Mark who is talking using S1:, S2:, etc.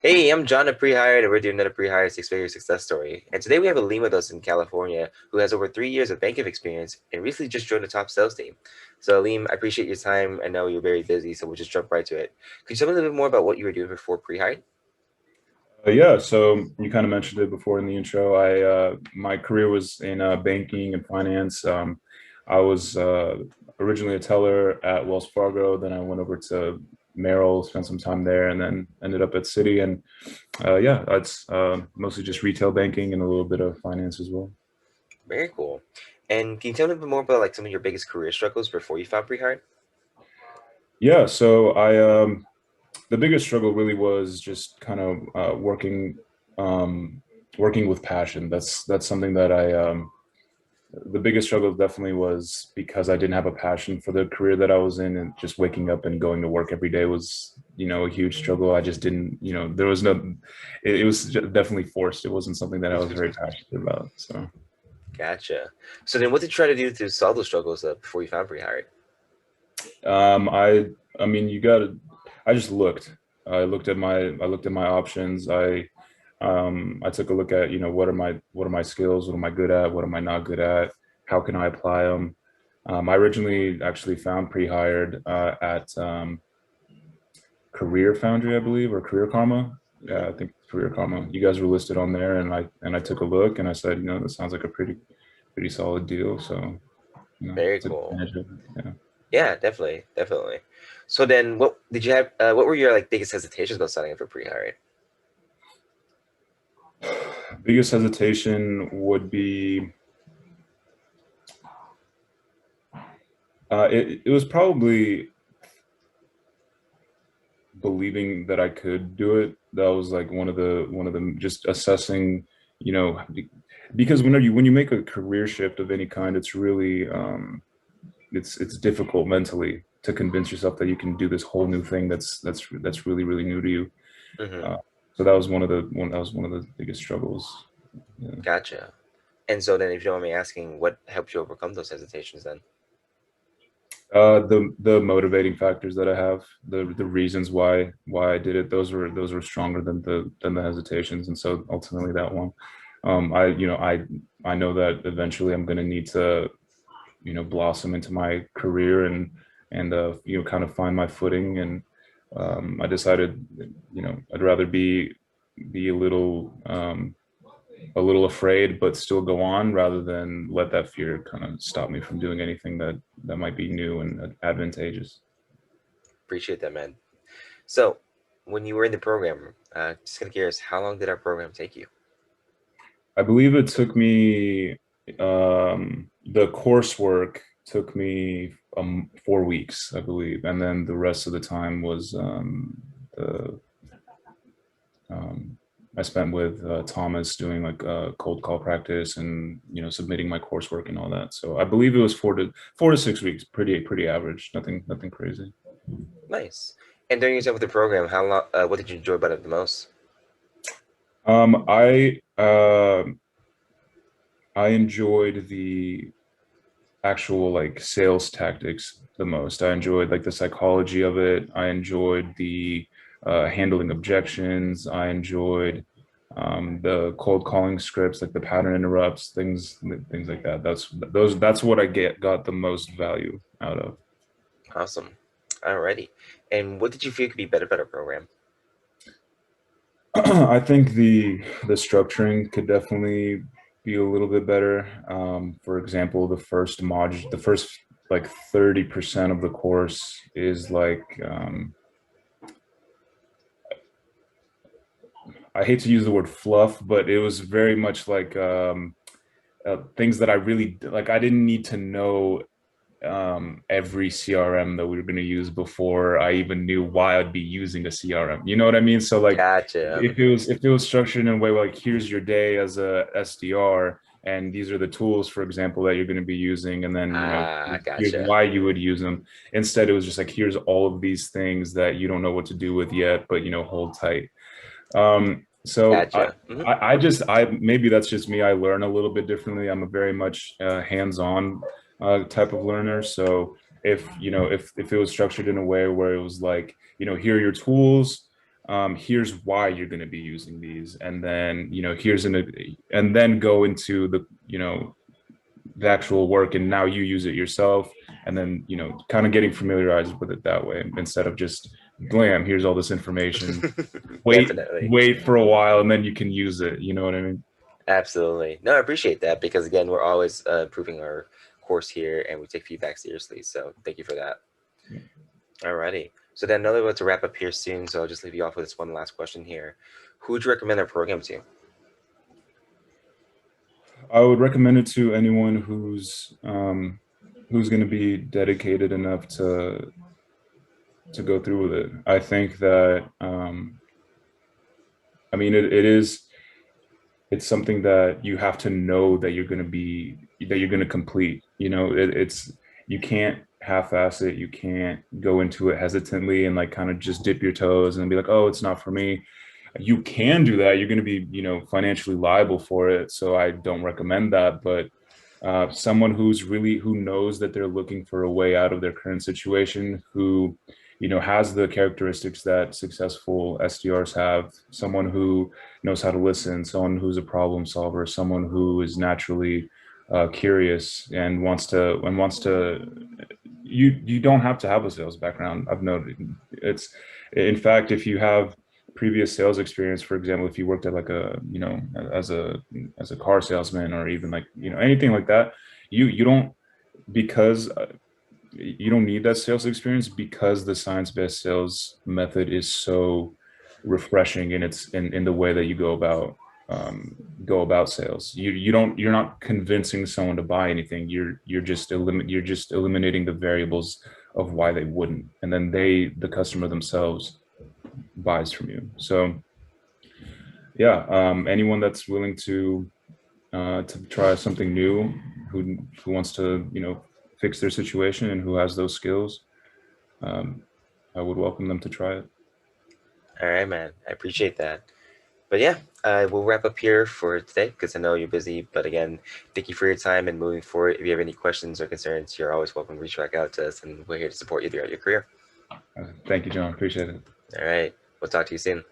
S1: Hey, I'm John at Prehired, and we're doing another Prehired six-figure success story. And today we have Alim with us in California, who has over 3 years of banking experience and recently just joined the top sales team. So, Alim, I appreciate your time. I know you're very busy, so we'll just jump right to it. Could you tell me a little bit more about what you were doing before Prehired?
S2: Yeah, so you kind of mentioned it before in the intro. I my career was in banking and finance. I was originally a teller at Wells Fargo. Then I went over to Merrill, spent some time there, and then ended up at Citi. And yeah, that's mostly just retail banking and a little bit of finance as well.
S1: Very cool. And can you tell me a bit more about like some of your biggest career struggles before you found Prehired?
S2: Yeah, so I the biggest struggle really was just kind of um, working with passion. That's something that I the biggest struggle definitely was because I didn't have a passion for the career that I was in, and just waking up and going to work every day was, a huge struggle. I just didn't, there was no, it was definitely forced. It wasn't something that I was very passionate about. So,
S1: Gotcha. So then what did you try to do to solve those struggles before you found Prehired?
S2: um, I, I mean, I just looked. I looked at my options. I took a look at, what are my skills? What am I good at? What am I not good at? How can I apply them? I originally actually found Prehired at Career Foundry, I believe, or Career Karma. Yeah, I
S1: Hmm.
S2: think it's Career Karma. You guys were listed on there, and I took a look, and I said, this sounds like a pretty solid deal. So,
S1: Very
S2: took
S1: cool.
S2: advantage of it. Yeah.
S1: Yeah, definitely, definitely. So then, what did you have? What were your like biggest hesitations about signing up for Prehired?
S2: Biggest hesitation would be it was probably believing that I could do it. That was like one of the just assessing, you know, because when you make a career shift of any kind, it's really it's difficult mentally to convince yourself that you can do this whole new thing that's really new to you.
S1: Hmm.
S2: Uh, so that was one of the biggest struggles. Yeah.
S1: Gotcha. And so then, if you don't mind me asking, what helped you overcome those hesitations then?
S2: The motivating factors that I have, the reasons why I did it, those were stronger than the hesitations, and so ultimately that one. I know that eventually I'm going to need to blossom into my career and kind of find my footing, and I decided I'd rather be a little afraid but still go on rather than let that fear kind of stop me from doing anything that might be new and advantageous.
S1: Appreciate that, man. So, when you were in the program, just kind of curious, how long did our program take you?
S2: I believe it took me the coursework took me 4 weeks, I believe, and then the rest of the time was the um, I spent with Thomas doing like cold call practice and submitting my coursework and all that. So I believe it was 4 to 6 weeks, pretty average, nothing crazy.
S1: Nice. And during your time with the program, how long? What did you enjoy about it the most?
S2: Um, I uh, I enjoyed the actual like sales tactics the most. I enjoyed like the psychology of it. I enjoyed the handling objections. I enjoyed the cold calling scripts, like the pattern interrupts, things like that. That's what I got the most value out of.
S1: Awesome. Alrighty. And what did you feel could be better about our program?
S2: I think the structuring could definitely be a little bit better. For example, the first like 30% of the course is like I hate to use the word fluff, but it was very much like things that I really like. I didn't need to know every CRM that we were going to use before I even knew why I'd be using a CRM. You know what I mean? So like
S1: Gotcha.
S2: if it was structured in a way where like here's your day as a SDR and these are the tools, for example, that you're going to be using, and then here's
S1: Gotcha.
S2: why you would use them. Instead, it was just like here's all of these things that you don't know what to do with yet, but hold tight. So
S1: Gotcha. Hmm.
S2: I maybe that's just me. I learn a little bit differently. I'm a very much hands-on type of learner. So if it was structured in a way where it was like, here are your tools, here's why you're going to be using these, and then and then go into the actual work, and now you use it yourself, and then kind of getting familiarized with it that way instead of just blam, here's all this information,
S1: Definitely.
S2: wait for a while, and then you can use it. You know what I mean?
S1: Absolutely. No, I appreciate that because again, we're always improving our course here and we take feedback seriously. So thank you for that.
S2: Yeah.
S1: Alrighty. So then another way to wrap up here soon. So I'll just leave you off with this one last question here. Who would you recommend our program to?
S2: I would recommend it to anyone who's going to be dedicated enough to go through with it. I think that I mean it's something that you have to know that you're going to complete. It's you can't half-ass it. You can't go into it hesitantly and like kind of just dip your toes and be like, oh, it's not for me. You can do that. You're going to be financially liable for it, so I don't recommend that. But someone who knows that they're looking for a way out of their current situation, who has the characteristics that successful SDRs have, someone who knows how to listen, someone who's a problem solver, someone who is naturally curious and wants to you don't have to have a sales background. I've noted it's, in fact, if you have previous sales experience, for example, if you worked at like a as a car salesman, or even like anything like that, you don't, because you don't need that sales experience, because the science-based sales method is so refreshing in the way that you go about sales. You're not convincing someone to buy anything. You're just eliminating the variables of why they wouldn't, and then the customer themselves buys from you. So yeah, anyone that's willing to try something new, who wants to fix their situation and who has those skills, I would welcome them to try it.
S1: All right, man. I appreciate that. But yeah, we'll wrap up here for today because I know you're busy. But again, thank you for your time and moving forward. If you have any questions or concerns, you're always welcome to reach back out to us, and we're here to support you throughout your career.
S2: Thank you, John. Appreciate it.
S1: All right. We'll talk to you soon.